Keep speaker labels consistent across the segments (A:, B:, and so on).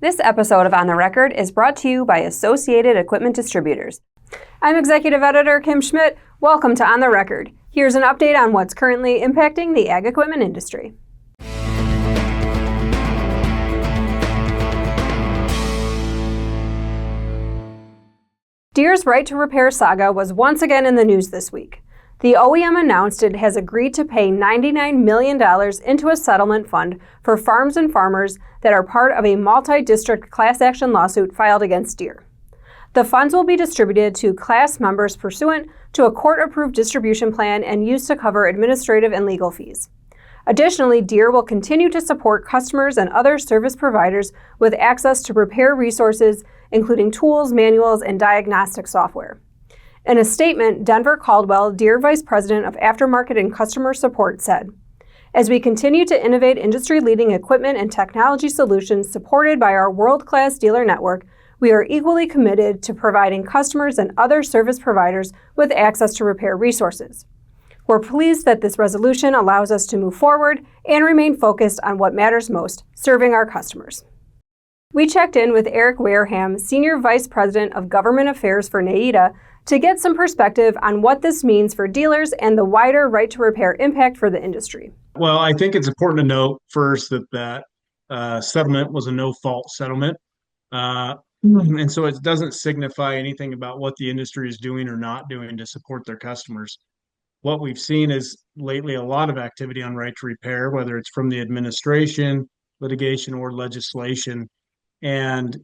A: This episode of On the Record is brought to you by Associated Equipment Distributors. I'm Executive Editor Kim Schmidt. Welcome to On the Record. Here's an update on what's currently impacting the ag equipment industry. Deere's right to repair saga was once again in the news this week. The OEM announced it has agreed to pay $99 million into a settlement fund for farms and farmers that are part of a multi-district class action lawsuit filed against Deere. The funds will be distributed to class members pursuant to a court-approved distribution plan and used to cover administrative and legal fees. Additionally, Deere will continue to support customers and other service providers with access to repair resources, including tools, manuals, and diagnostic software. In a statement, Denver Caldwell, Deere Vice President of Aftermarket and Customer Support, said, "As we continue to innovate industry-leading equipment and technology solutions supported by our world-class dealer network, we are equally committed to providing customers and other service providers with access to repair resources. We're pleased that this resolution allows us to move forward and remain focused on what matters most, serving our customers." We checked in with Eric Wareham, Senior Vice President of Government Affairs for NAIDA, to get some perspective on what this means for dealers and the wider right to repair impact for the industry.
B: Well, I think it's important to note first that settlement was a no-fault settlement. And so it doesn't signify anything about what the industry is doing or not doing to support their customers. What we've seen is lately a lot of activity on right to repair, whether it's from the administration, litigation, or legislation. And,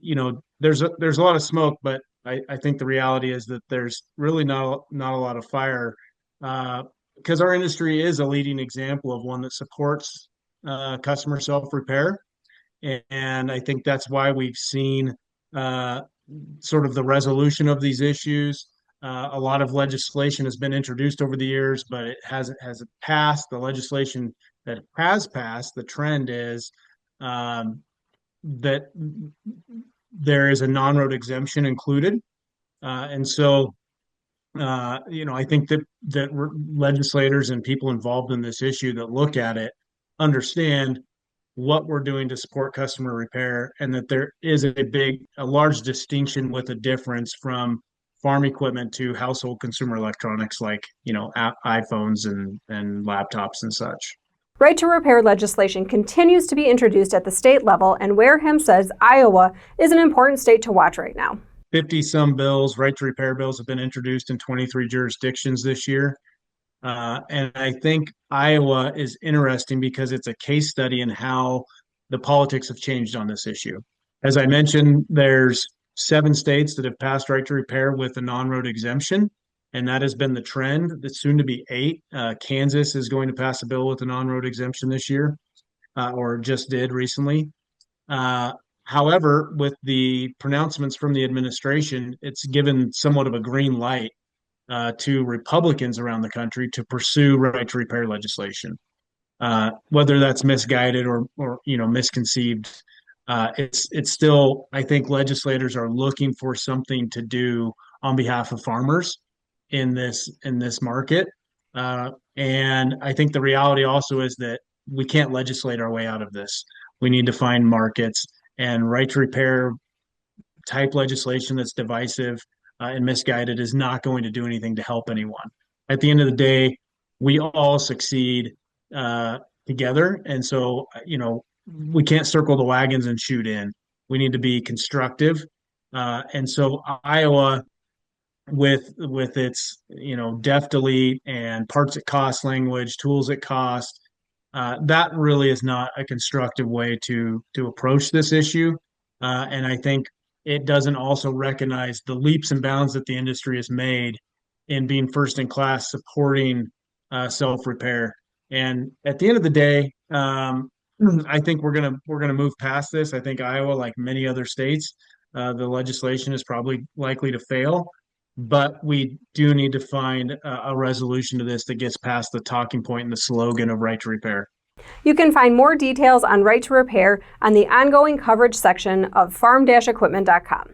B: there's a lot of smoke, but I think the reality is that there's really not a lot of fire because our industry is a leading example of one that supports customer self-repair. And I think that's why we've seen sort of the resolution of these issues. A lot of legislation has been introduced over the years, but it hasn't passed. The legislation that has passed, the trend is that there is a non-road exemption included. And so, I think that legislators and people involved in this issue that look at it understand what we're doing to support customer repair, and that there is a large distinction with a difference from farm equipment to household consumer electronics like, iPhones and laptops and such.
A: Right to repair legislation continues to be introduced at the state level, and Wareham says Iowa is an important state to watch right now.
B: 50-some bills, right to repair bills, have been introduced in 23 jurisdictions this year. And I think Iowa is interesting because it's a case study in how the politics have changed on this issue. As I mentioned, there's 7 states that have passed right to repair with a non-road exemption, and that has been the trend. It's soon to be 8. Kansas is going to pass a bill with a non-road exemption this year, or just did recently. However, with the pronouncements from the administration, it's given somewhat of a green light to Republicans around the country to pursue right to repair legislation. Whether that's misguided or misconceived, it's still, I think legislators are looking for something to do on behalf of farmers in this market. And I think the reality also is that we can't legislate our way out of this. We need to find markets, and right to repair type legislation that's divisive and misguided is not going to do anything to help anyone. At the end of the day, we all succeed together. And so, we can't circle the wagons and shoot in. We need to be constructive. And so Iowa, with its def delete and parts at cost language, tools at cost, that really is not a constructive way to approach this issue. And I think it doesn't also recognize the leaps and bounds that the industry has made in being first in class supporting self-repair. And at the end of the day, I think we're gonna move past this. I think Iowa, like many other states, the legislation is probably likely to fail. But we do need to find a resolution to this that gets past the talking point and the slogan of right to repair.
A: You can find more details on right to repair on the ongoing coverage section of farm-equipment.com.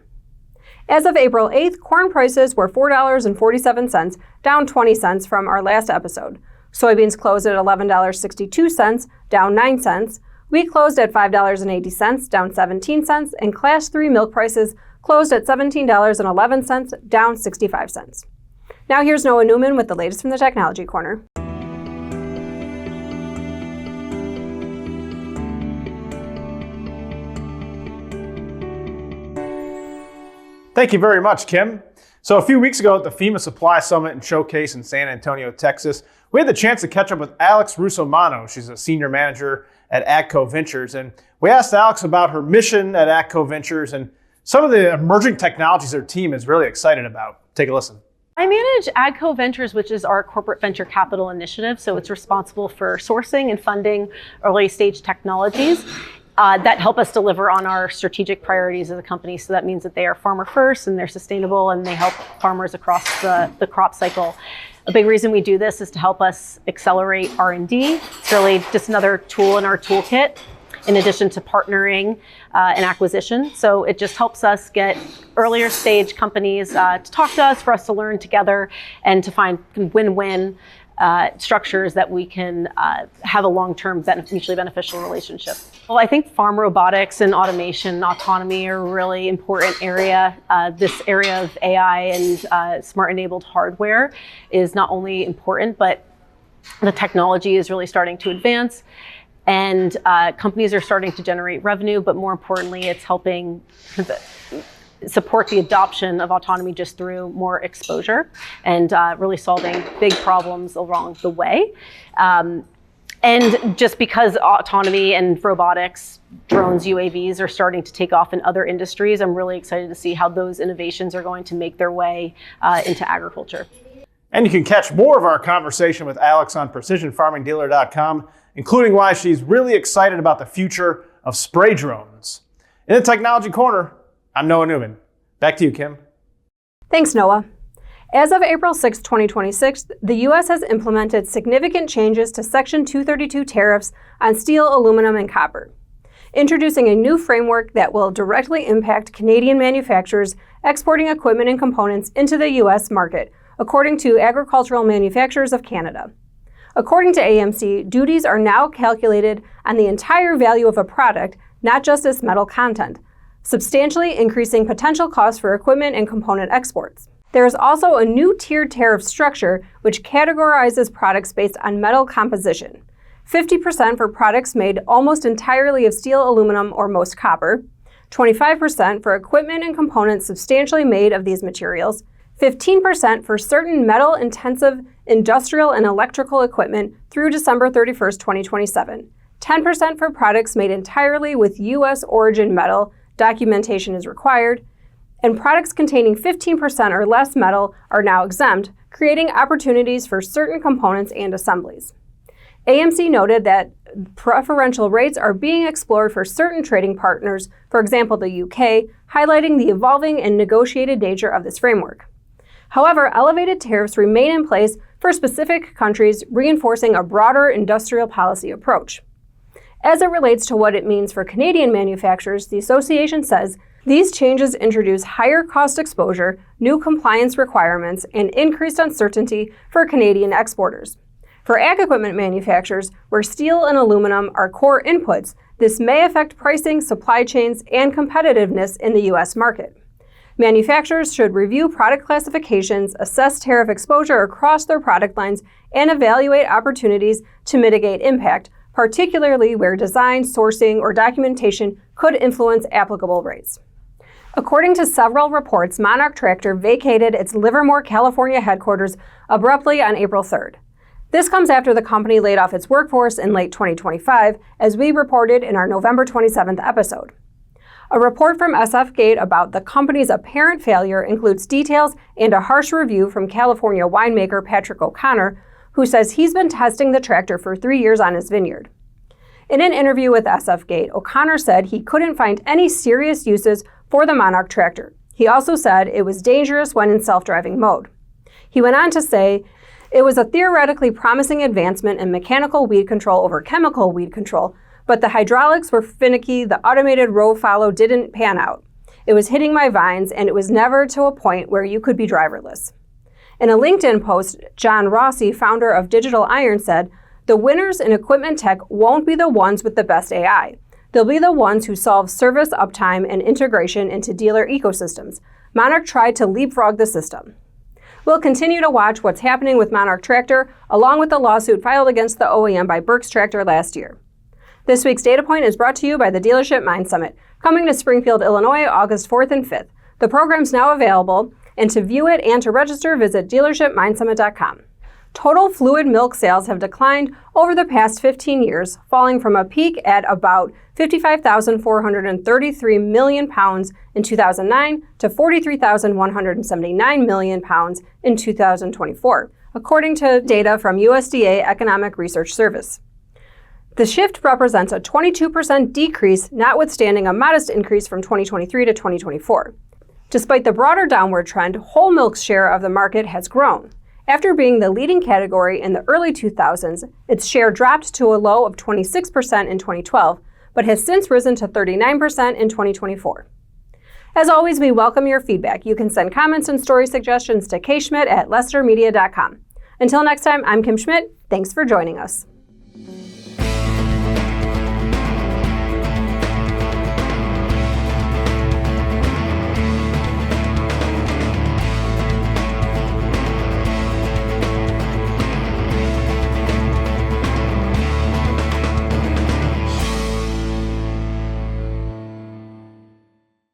A: As of April 8th, corn prices were $4.47, down 20 cents from our last episode. Soybeans closed at $11.62, down 9 cents. Wheat closed at $5.80, down 17 cents, and Class 3 milk prices closed at $17.11, down 65 cents. Now here's Noah Newman with the latest from the Technology Corner.
C: Thank you very much, Kim. So a few weeks ago at the FEMA Supply Summit and Showcase in San Antonio, Texas, we had the chance to catch up with Alex Russomano. She's a senior manager at AGCO Ventures. And we asked Alex about her mission at AGCO Ventures and some of the emerging technologies her team is really excited about. Take a listen.
D: I manage AGCO Ventures, which is our corporate venture capital initiative. So it's responsible for sourcing and funding early stage technologies that help us deliver on our strategic priorities as a company. So that means that they are farmer first and they're sustainable and they help farmers across the crop cycle. A big reason we do this is to help us accelerate R&D. It's really just another tool in our toolkit in addition to partnering and acquisition. So it just helps us get earlier stage companies to talk to us, for us to learn together and to find win-win structures that we can have a long-term mutually beneficial relationship. Well, I think farm robotics and automation and autonomy are a really important area. This area of AI and smart enabled hardware is not only important, but the technology is really starting to advance. And companies are starting to generate revenue, but more importantly, it's helping support the adoption of autonomy just through more exposure and really solving big problems along the way. And just because autonomy and robotics, drones, UAVs are starting to take off in other industries, I'm really excited to see how those innovations are going to make their way into agriculture.
C: And you can catch more of our conversation with Alex on precisionfarmingdealer.com, including why she's really excited about the future of spray drones. In the Technology Corner, I'm Noah Newman. Back to you, Kim.
A: Thanks, Noah. As of April 6, 2026, the U.S. has implemented significant changes to Section 232 tariffs on steel, aluminum, and copper, introducing a new framework that will directly impact Canadian manufacturers exporting equipment and components into the U.S. market, according to Agricultural Manufacturers of Canada. According to AMC, duties are now calculated on the entire value of a product, not just its metal content, substantially increasing potential costs for equipment and component exports. There is also a new tiered tariff structure which categorizes products based on metal composition. 50% for products made almost entirely of steel, aluminum, or most copper, 25% for equipment and components substantially made of these materials, 15% for certain metal-intensive industrial and electrical equipment through December 31st, 2027, 10% for products made entirely with U.S. origin metal, documentation is required, and products containing 15% or less metal are now exempt, creating opportunities for certain components and assemblies. AMC noted that preferential rates are being explored for certain trading partners, for example the UK, highlighting the evolving and negotiated nature of this framework. However, elevated tariffs remain in place for specific countries, reinforcing a broader industrial policy approach. As it relates to what it means for Canadian manufacturers, the association says these changes introduce higher cost exposure, new compliance requirements, and increased uncertainty for Canadian exporters. For ag equipment manufacturers, where steel and aluminum are core inputs, this may affect pricing, supply chains, and competitiveness in the U.S. market. Manufacturers should review product classifications, assess tariff exposure across their product lines, and evaluate opportunities to mitigate impact, particularly where design, sourcing, or documentation could influence applicable rates. According to several reports, Monarch Tractor vacated its Livermore, California headquarters abruptly on April 3rd. This comes after the company laid off its workforce in late 2025, as we reported in our November 27th episode. A report from SF Gate about the company's apparent failure includes details and a harsh review from California winemaker Patrick O'Connor, who says he's been testing the tractor for 3 years on his vineyard. In an interview with SF Gate, O'Connor said he couldn't find any serious uses for the Monarch tractor. He also said it was dangerous when in self-driving mode. He went on to say, it was a theoretically promising advancement in mechanical weed control over chemical weed control, but the hydraulics were finicky, the automated row follow didn't pan out. It was hitting my vines, and it was never to a point where you could be driverless. In a LinkedIn post, John Rossi, founder of Digital Iron, said, the The winners in equipment tech won't be the ones with the best AI. They'll be the ones who solve service uptime and integration into dealer ecosystems. Monarch tried to leapfrog the system. We'll continue to watch what's happening with Monarch Tractor, along with the lawsuit filed against the OEM by Berks Tractor last year. This week's DataPoint is brought to you by the Dealership Mind Summit, coming to Springfield, Illinois, August 4th and 5th. The program's now available, and to view it and to register, visit dealershipmindsummit.com. Total fluid milk sales have declined over the past 15 years, falling from a peak at about 55,433 million pounds in 2009 to 43,179 million pounds in 2024, according to data from USDA Economic Research Service. The shift represents a 22% decrease, notwithstanding a modest increase from 2023 to 2024. Despite the broader downward trend, whole milk's share of the market has grown. After being the leading category in the early 2000s, its share dropped to a low of 26% in 2012, but has since risen to 39% in 2024. As always, we welcome your feedback. You can send comments and story suggestions to kschmidt@lestermedia.com. Until next time, I'm Kim Schmidt. Thanks for joining us.